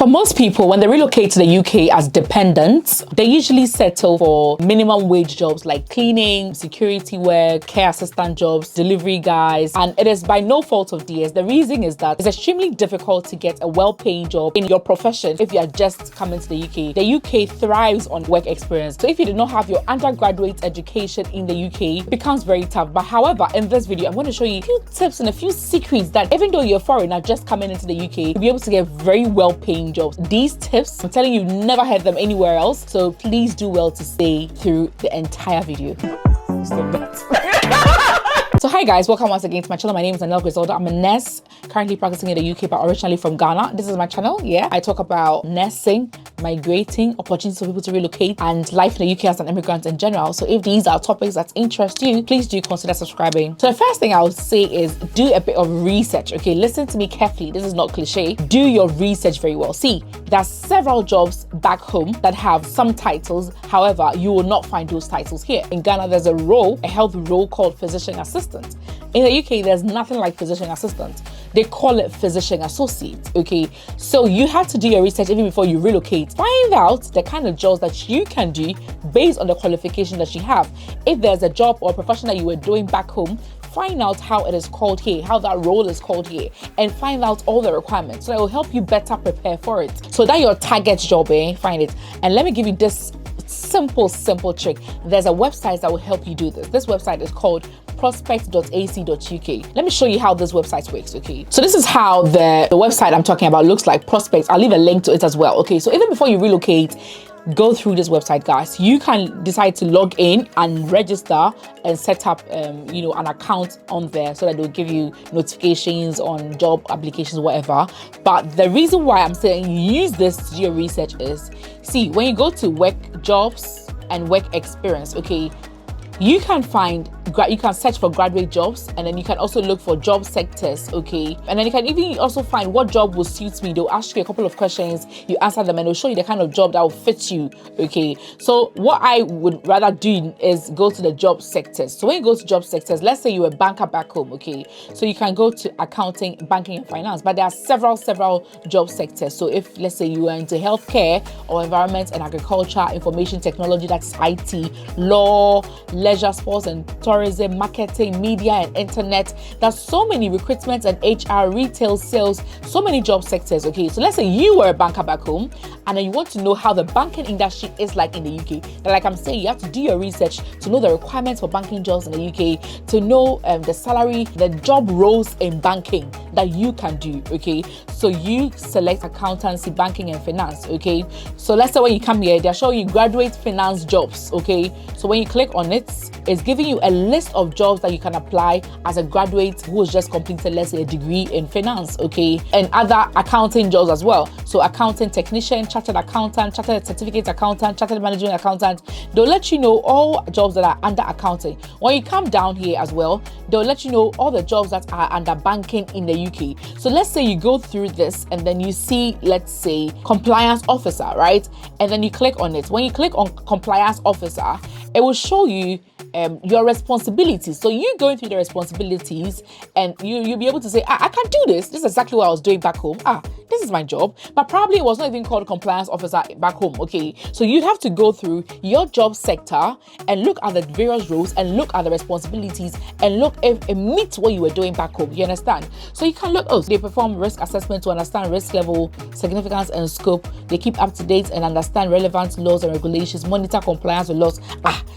For most people, when they relocate to the UK as dependents, they usually settle for minimum wage jobs like cleaning, security work, care assistant jobs, delivery guys, and it is by no fault of theirs. The reason is that it's extremely difficult to get a well-paying job in your profession if you are just coming to the UK. The UK thrives on work experience. So if you did not have your undergraduate education in the UK, it becomes very tough. But however, in this video, I'm going to show you a few tips and a few secrets that even though you're a foreigner just coming into the UK, you'll be able to get very well-paying jobs. These tips, I'm telling you, never heard them anywhere else. So please do well to stay through the entire video. Stop that. So hi guys, welcome once again to my channel. My name is Anel Griselda. I'm a nurse currently practicing in the UK but originally from Ghana. This is my channel. Yeah, I talk about nursing, migrating, opportunities for people to relocate, and life in the UK as an immigrant in general. So if these are topics that interest you, please do consider subscribing. So the first thing I would say is do a bit of research. Okay, listen to me carefully. This is not cliche. Do your research very well. See, there are several jobs back home that have some titles. However, you will not find those titles here. In Ghana, there's a health role called physician assistant. In the UK, there's nothing like physician assistant. They call it physician associate, okay? So you have to do your research even before you relocate. Find out the kind of jobs that you can do based on the qualification that you have. If there's a job or profession that you were doing back home, find out how it is called here, how that role is called here, and find out all the requirements. So it will help you better prepare for it. So that your target job, find it. And let me give you this simple trick. There's a website that will help you do this. This website is called prospect.ac.uk. Let me show you how this website works, okay? So this is how the website I'm talking about looks like, Prospect. I'll leave a link to it as well, okay? So even before you relocate, go through this website, guys. You can decide to log in and register and set up an account on there so that they'll give you notifications on job applications, whatever. But the reason why I'm saying use this to do your research is, see, when you go to work jobs and work experience, okay, you can search for graduate jobs, and then you can also look for job sectors, okay? And then you can even also find what job will suit me. They'll ask you a couple of questions, you answer them, and they'll show you the kind of job that will fit you, okay? So what I would rather do is go to the job sectors. So when you go to job sectors, let's say you're a banker back home, okay? So you can go to accounting, banking, and finance, but there are several job sectors. So if, let's say, you are into healthcare or environment and agriculture, information technology, that's IT, law, leisure, sports and tourism, marketing, media and internet. There's so many recruitment and HR, retail, sales, so many job sectors, okay? So let's say you were a banker back home and then you want to know how the banking industry is like in the UK. And like I'm saying, you have to do your research to know the requirements for banking jobs in the UK, to know the salary, the job roles in banking that you can do, okay? So you select accountancy, banking and finance, okay? So let's say when you come here, they're showing you graduate finance jobs, okay? So when you click on it, it's giving you a list of jobs that you can apply as a graduate who has just completed, let's say, a degree in finance, okay? And other accounting jobs as well. So accounting technician, chartered accountant, chartered certificate accountant, chartered management accountant. They'll let you know all jobs that are under accounting. When you come down here as well, they'll let you know all the jobs that are under banking in the UK. So let's say you go through this and then you see, let's say, compliance officer, right? And then you click on it. When you click on compliance officer, it will show you your responsibilities. So you going through the responsibilities and you'll be able to say, I can do this. This is exactly what I was doing back home. This is my job. But probably it was not even called compliance officer back home, okay? So you'd have to go through your job sector and look at the various roles and look at the responsibilities and look if it meets what you were doing back home. You understand? So you can look, they perform risk assessment to understand risk level, significance and scope. They keep up to date and understand relevant laws and regulations, monitor compliance with laws.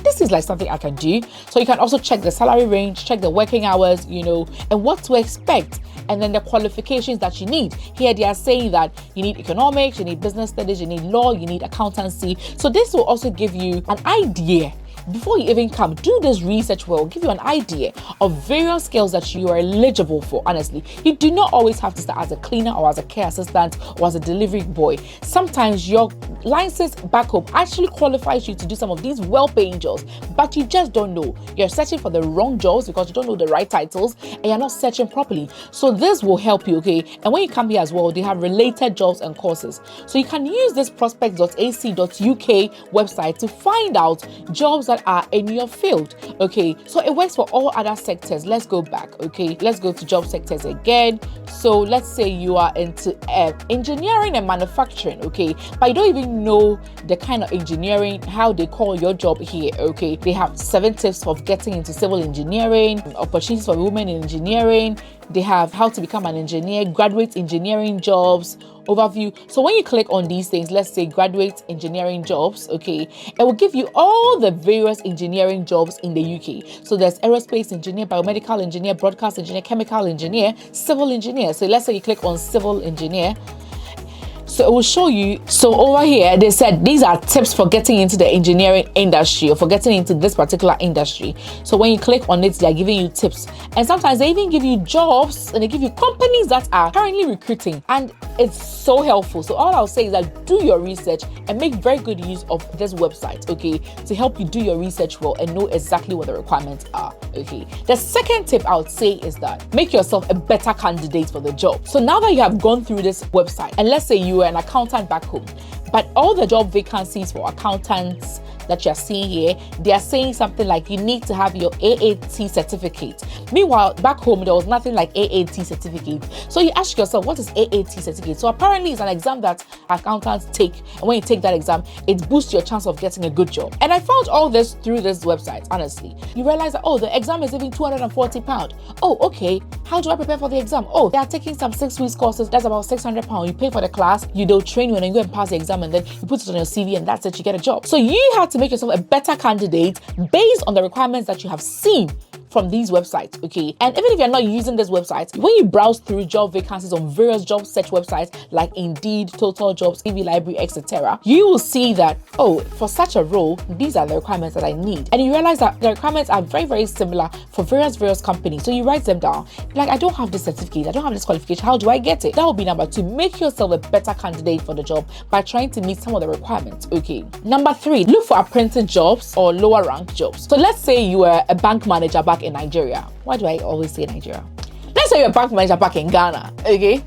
This is like something I can do. So you can also check the salary range, check the working hours, and what to expect, and then the qualifications that you need. Here they are saying that you need economics, you need business studies, you need law, you need accountancy. So this will also give you an idea. Before you even come, do this research well, give you an idea of various skills that you are eligible for. Honestly, you do not always have to start as a cleaner or as a care assistant or as a delivery boy. Sometimes your license back home actually qualifies you to do some of these well-paying jobs, but you just don't know. You're searching for the wrong jobs because you don't know the right titles and you're not searching properly. So this will help you, okay? And when you come here as well, they have related jobs and courses. So you can use this prospects.ac.uk website to find out jobs that are in your field, okay? So it works for all other sectors. Let's go back, okay? Let's go to job sectors again. So let's say you are into engineering and manufacturing, okay? But you don't even know the kind of engineering, how they call your job here, okay? They have 7 tips of getting into civil engineering, opportunities for women in engineering. They have how to become an engineer, graduate engineering jobs, overview. So when you click on these things, let's say graduate engineering jobs, okay, it will give you all the various engineering jobs in the UK. So there's aerospace engineer, biomedical engineer, broadcast engineer, chemical engineer, civil engineer. So let's say you click on civil engineer. So it will show you. So over here, they said these are tips for getting into the engineering industry or for getting into this particular industry. So when you click on it, they're giving you tips. And sometimes they even give you jobs and they give you companies that are currently recruiting. And it's so helpful. So all I'll say is that do your research and make very good use of this website, okay, to help you do your research well and know exactly what the requirements are, okay. The second tip I would say is that make yourself a better candidate for the job. So now that you have gone through this website, and let's say you are an accountant back home, but all the job vacancies for accountants that you're seeing here, they are saying something like you need to have your AAT certificate. Meanwhile, back home, there was nothing like AAT certificate. So you ask yourself, what is AAT certificate? So apparently it's an exam that accountants take. And when you take that exam, it boosts your chance of getting a good job. And I found all this through this website, honestly. You realize that, oh, the exam is even £240. Oh, okay. How do I prepare for the exam? Oh, they are taking some 6 weeks courses. That's about £600. You pay for the class, they'll train you and then you go and pass the exam and then you put it on your CV and that's it, you get a job. So you have to make yourself a better candidate based on the requirements that you have seen from these websites, okay? And even if you're not using this website, when you browse through job vacancies on various job search websites like Indeed, Total Jobs, CV Library, etc., you will see that, oh, for such a role, these are the requirements that I need. And you realize that the requirements are very, very similar for various companies. So you write them down. Like, I don't have this certificate, I don't have this qualification, how do I get it? That will be number 2. Make yourself a better candidate for the job by trying to meet some of the requirements, okay? Number 3, look for apprentice jobs or lower rank jobs. So let's say you are a bank manager back in Nigeria. Why do I always say Nigeria? Let's say you're a bank manager back in Ghana, okay?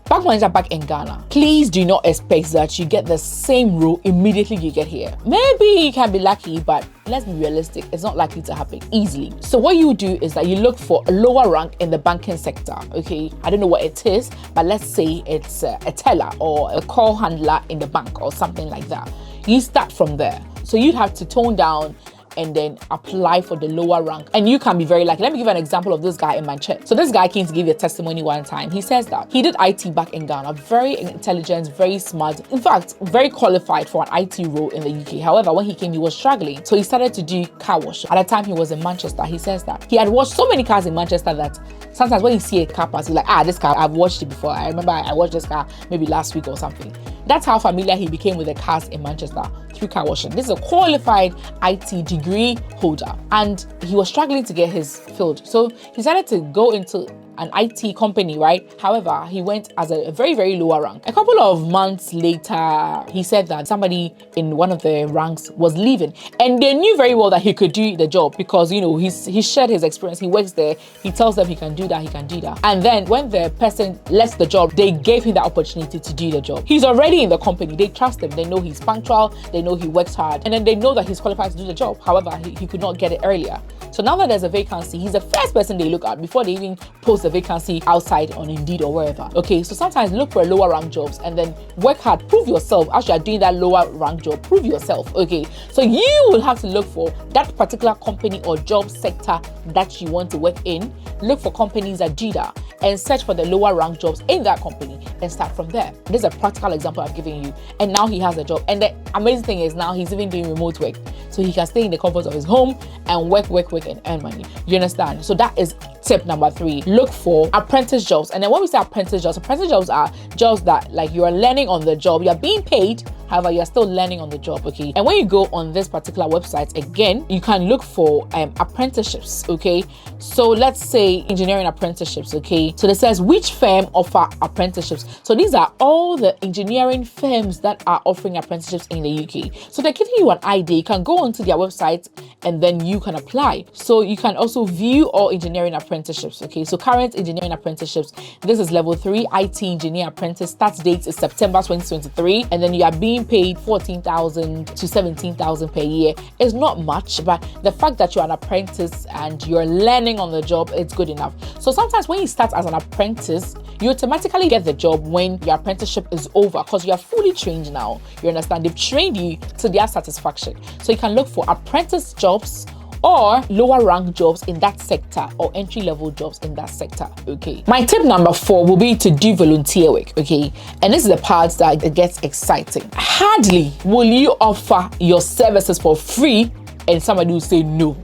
Bank manager back in Ghana. Please do not expect that you get the same role immediately you get here. Maybe you can be lucky, but let's be realistic. It's not likely to happen easily. So what you do is that you look for a lower rank in the banking sector, okay? I don't know what it is, but let's say it's a teller or a call handler in the bank or something like that. You start from there. So you'd have to tone down and then apply for the lower rank. And you can be very lucky. Let me give you an example of this guy in Manchester. So this guy came to give you a testimony one time. He says that he did IT back in Ghana, very intelligent, very smart, in fact, very qualified for an IT role in the UK. However, when he came, he was struggling. So he started to do car wash. At the time he was in Manchester, he says that he had washed so many cars in Manchester that sometimes when you see a car pass, you're like, this car, I've watched it before. I remember I watched this car maybe last week or something. That's how familiar he became with the cars in Manchester, through car washing. This is a qualified IT degree holder and he was struggling to get his field. So he decided to go into an IT company, right? However, he went as a very, very lower rank. A couple of months later, he said that somebody in one of the ranks was leaving and they knew very well that he could do the job because, you know, he shared his experience. He works there. He tells them he can do that, he can do that. And then when the person left the job, they gave him the opportunity to do the job. He's already in the company. They trust him. They know he's punctual. They know he works hard. And then they know that he's qualified to do the job. However, he could not get it earlier. So now that there's a vacancy, he's the first person they look at before they even post the vacancy outside on Indeed or wherever. Okay, so sometimes look for lower rank jobs and then work hard, prove yourself as you are doing that lower rank job, prove yourself. Okay, so you will have to look for that particular company or job sector that you want to work in. Look for companies that do that and search for the lower rank jobs in that company and start from there. This is a practical example I've given you. And now he has a job. And the amazing thing is now he's even doing remote work. So he can stay in the comfort of his home and work and earn money. You understand? So that is tip number 3. Look for apprentice jobs. And then when we say apprentice jobs are jobs that like you are learning on the job. You're being paid, However, you're still learning on the job, okay? And when you go on this particular website, again, you can look for apprenticeships, okay? So let's say engineering apprenticeships, okay? So it says which firm offer apprenticeships. So these are all the engineering firms that are offering apprenticeships in the UK. So they're giving you an idea. You can go onto their website and then you can apply. So you can also view all engineering apprenticeships, okay? So current engineering apprenticeships, this is level 3 IT engineer apprentice. Start date is September 2023, and then you are being paid 14,000 to 17,000 per year. It's not much, but the fact that you're an apprentice and you're learning on the job, it's good enough. So sometimes when you start as an apprentice, you automatically get the job when your apprenticeship is over because you are fully trained now. You understand? They've trained you to their satisfaction. So you can look for apprentice jobs or lower rank jobs in that sector or entry level jobs in that sector, okay? My tip number 4 will be to do volunteer work, okay? And this is the part that it gets exciting. Hardly will you offer your services for free and somebody will say no.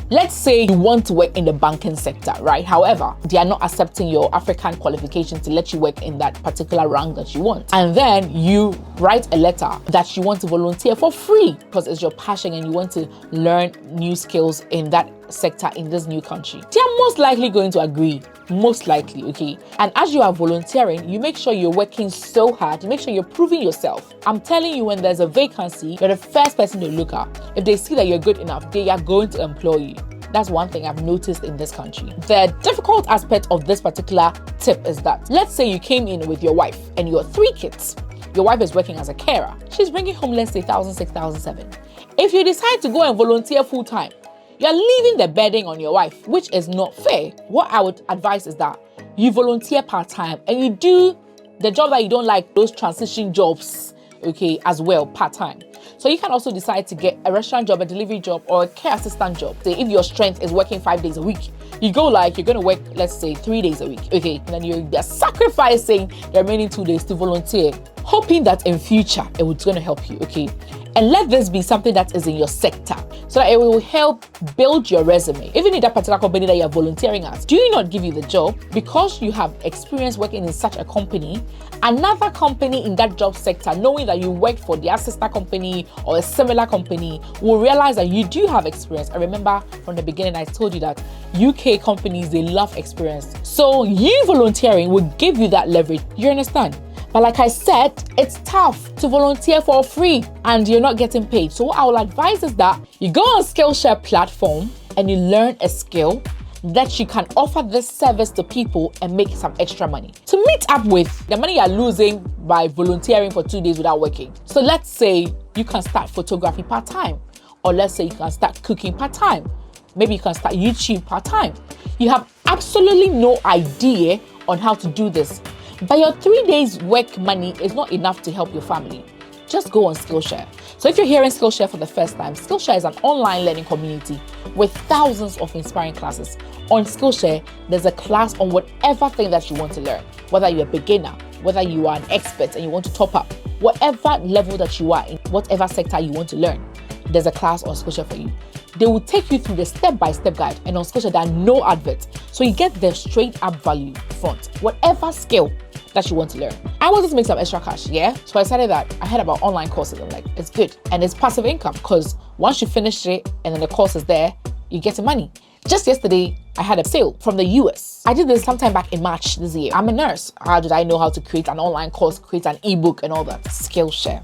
Let's say you want to work in the banking sector, right? However, they are not accepting your African qualification to let you work in that particular rank that you want. And then you write a letter that you want to volunteer for free because it's your passion and you want to learn new skills in that sector in this new country. They are most likely going to agree. Most likely, okay? And as you are volunteering, you make sure you're working so hard. You make sure you're proving yourself. I'm telling you, when there's a vacancy, you're the first person to look at. If they see that you're good enough, they are going to employ you. That's one thing I've noticed in this country. The difficult aspect of this particular tip is that, let's say you came in with your wife and your 3 kids. Your wife is working as a carer. She's bringing home, let's say, 1,000, 6,000, 7,000. If you decide to go and volunteer full time, you're leaving the burden on your wife, which is not fair. What I would advise is that you volunteer part-time and you do the job that you don't like, those transition jobs, okay, as well, part-time. So you can also decide to get a restaurant job, a delivery job, or a care assistant job. Say if your strength is working 5 days a week, you go like you're going to work, let's say, 3 days a week, okay? And then you're sacrificing the remaining 2 days to volunteer, hoping that in future it was going to help you, okay? And let this be something that is in your sector so that it will help build your resume. Even in that particular company that you're volunteering at, do you not give you the job because you have experience working in such a company? Another company in that job sector, knowing that you worked for their sister company or a similar company, will realize that you do have experience. And remember, from the beginning, I told you that UK companies, they love experience. So you volunteering will give you that leverage. You understand? But like I said, it's tough to volunteer for free and you're not getting paid. So what I will advise is that you go on Skillshare platform and you learn a skill that you can offer this service to people and make some extra money to meet up with the money you're losing by volunteering for 2 days without working. So let's say you can start photography part-time, or let's say you can start cooking part-time. Maybe you can start YouTube part-time. You have absolutely no idea on how to do this, but your 3 days work money is not enough to help your family. Just go on Skillshare. So if you're hearing Skillshare for the first time, Skillshare is an online learning community with thousands of inspiring classes. On Skillshare, there's a class on whatever thing that you want to learn, whether you're a beginner, whether you are an expert and you want to top up, whatever level that you are in, whatever sector you want to learn, there's a class on Skillshare for you. They will take you through the step-by-step guide, and on Skillshare there are no adverts, so you get the straight up value front, whatever skill that you want to learn. I wanted to make some extra cash, yeah? So I decided that I heard about online courses. I'm like, it's good. And it's passive income because once you finish it and then the course is there, you get the money. Just yesterday, I had a sale from the US. I did this sometime back in March this year. I'm a nurse. How did I know how to create an online course, create an ebook and all that? Skillshare.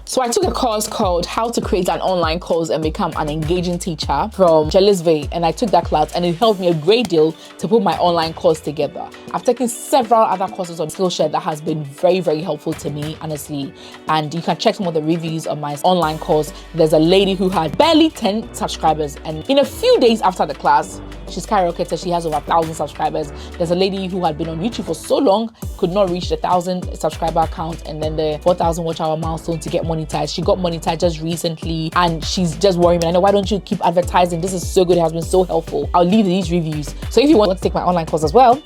So I took a course called How to Create an Online Course and Become an Engaging Teacher from Jelisve, and I took that class and it helped me a great deal to put my online course together. I've taken several other courses on Skillshare that has been very, very helpful to me, honestly. And you can check some of the reviews on my online course. There's a lady who had barely 10 subscribers, and in a few days after the class, she's skyrocketed. She has over 1,000 subscribers. There's a lady who had been on YouTube for so long, could not reach the 1,000 subscriber count and then the 4,000 watch hour milestone to get monetized. She got monetized just recently and she's just worrying me. I know, why don't you keep advertising? This is so good. It has been so helpful. I'll leave these reviews. So if you want to take my online course as well,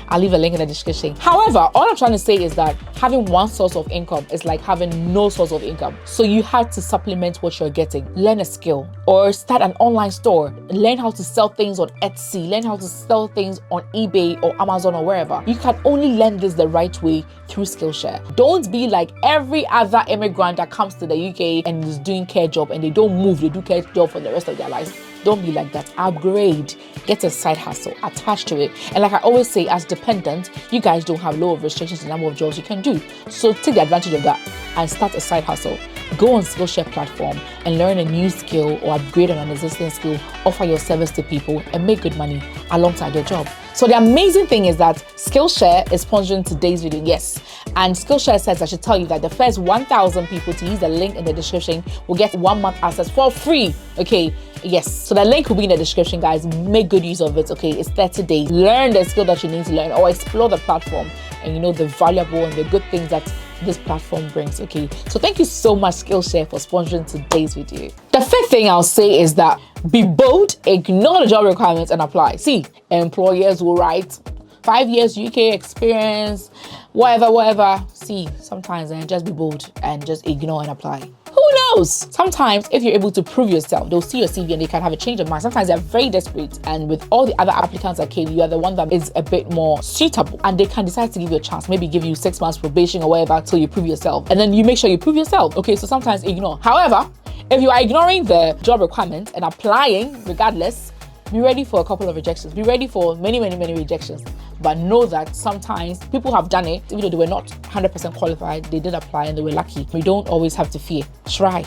I'll leave a link in the description. However, all I'm trying to say is that having one source of income is like having no source of income. So you have to supplement what you're getting. Learn a skill or start an online store. Learn how to sell things on Etsy. Learn how to sell things on eBay or Amazon or wherever. You can only learn this the right way through Skillshare. Don't be like every other immigrant that comes to the UK and is doing care job and they don't move, they do care job for the rest of their lives. Don't be like that. Upgrade, get a side hustle attached to it. And like I always say, as dependent, you guys don't have low restrictions in the number of jobs you can do. So take the advantage of that and start a side hustle. Go on Skillshare platform and learn a new skill or upgrade on an existing skill, offer your service to people and make good money alongside your job. So the amazing thing is that Skillshare is sponsoring today's video, yes. And Skillshare says I should tell you that the first 1,000 people to use the link in the description will get 1 month access for free, okay? Yes, so the link will be in the description, guys. Make good use of it, okay? It's 30 days. Learn the skill that you need to learn or explore the platform and the valuable and the good things that this platform brings, okay? So thank you so much, Skillshare, for sponsoring today's video. The fifth thing I'll say is that be bold, ignore the job requirements and apply. See, employers will write 5 years UK experience, whatever. See, sometimes just be bold and just ignore and apply. Who knows? Sometimes if you're able to prove yourself, they'll see your CV and they can have a change of mind. Sometimes they're very desperate, and with all the other applicants that came, you are the one that is a bit more suitable, and they can decide to give you a chance, maybe give you 6 months probation or whatever till you prove yourself, and then you make sure you prove yourself. Okay, so sometimes ignore. However, if you are ignoring the job requirements and applying regardless, be ready for a couple of rejections. Be ready for many rejections. But know that sometimes people have done it, even though they were not 100% qualified, they did apply and they were lucky. We don't always have to fear. Try.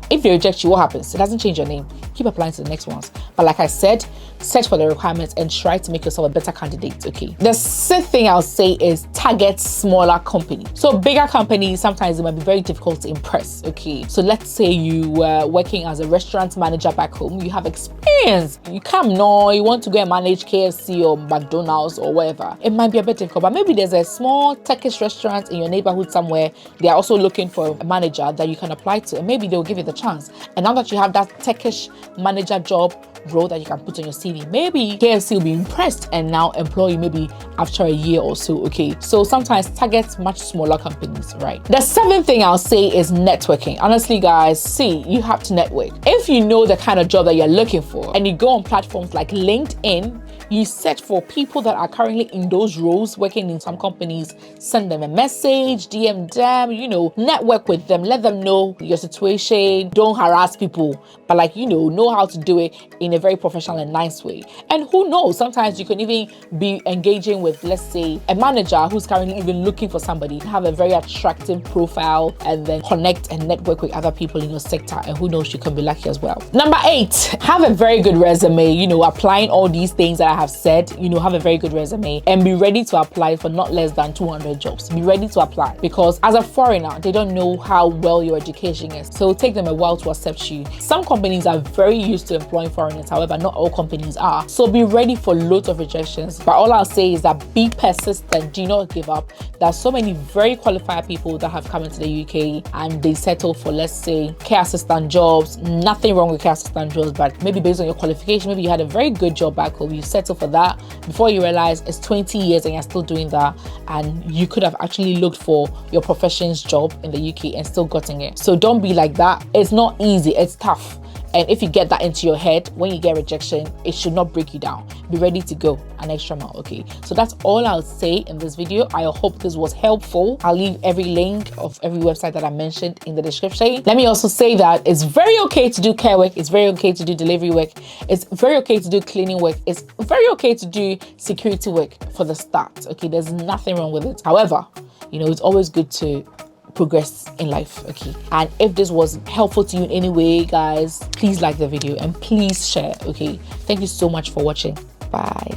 If they reject you, what happens? It doesn't change your name. Keep applying to the next ones. But like I said, search for the requirements and try to make yourself a better candidate, okay? The sixth thing I'll say is target smaller companies. So bigger companies, sometimes it might be very difficult to impress, okay? So let's say you were working as a restaurant manager back home. You have experience. You come now, you want to go and manage KFC or McDonald's or whatever. It might be a bit difficult, but maybe there's a small Turkish restaurant in your neighborhood somewhere. They are also looking for a manager that you can apply to, and maybe they'll give you the chance. And now that you have that Turkish manager job role that you can put on your CV, maybe KFC will be impressed and now employ you maybe after a year or so, okay? So sometimes target much smaller companies, right? The seventh thing I'll say is networking. Honestly, guys, see, you have to network. If you know the kind of job that you're looking for and you go on platforms like LinkedIn, you search for people that are currently in those roles, working in some companies, send them a message, DM them, network with them, let them know your situation. Don't harass people, but know how to do it in a very professional and nice way. And who knows, sometimes you can even be engaging with, let's say, a manager who's currently even looking for somebody, have a very attractive profile, and then connect and network with other people in your sector. And who knows, you can be lucky as well. Number 8, have a very good resume, applying all these things that I have said, have a very good resume and be ready to apply for not less than 200 jobs. Be ready to apply, because as a foreigner, they don't know how well your education is. So it'll take them a while to accept you. Some companies are very used to employing foreigners. However, not all companies are. So be ready for loads of rejections. But all I'll say is that be persistent. Do not give up. There are so many very qualified people that have come into the UK and they settle for, let's say, care assistant jobs. Nothing wrong with care assistant jobs, but maybe based on your qualification, maybe you had a very good job back home. You settle for that before you realize it's 20 years and you're still doing that, and you could have actually looked for your profession's job in the UK and still gotten it. So don't be like that. It's not easy. It's tough. And if you get that into your head, when you get rejection, it should not break you down. Be ready to go an extra mile, okay? So that's all I'll say in this video. I hope this was helpful. I'll leave every link of every website that I mentioned in the description. Let me also say that it's very okay to do care work. It's very okay to do delivery work. It's very okay to do cleaning work. It's very okay to do security work for the start, okay? There's nothing wrong with it. However, it's always good to progress in life, okay? And if this was helpful to you in any way, guys, please like the video and please share, okay? Thank you so much for watching. Bye.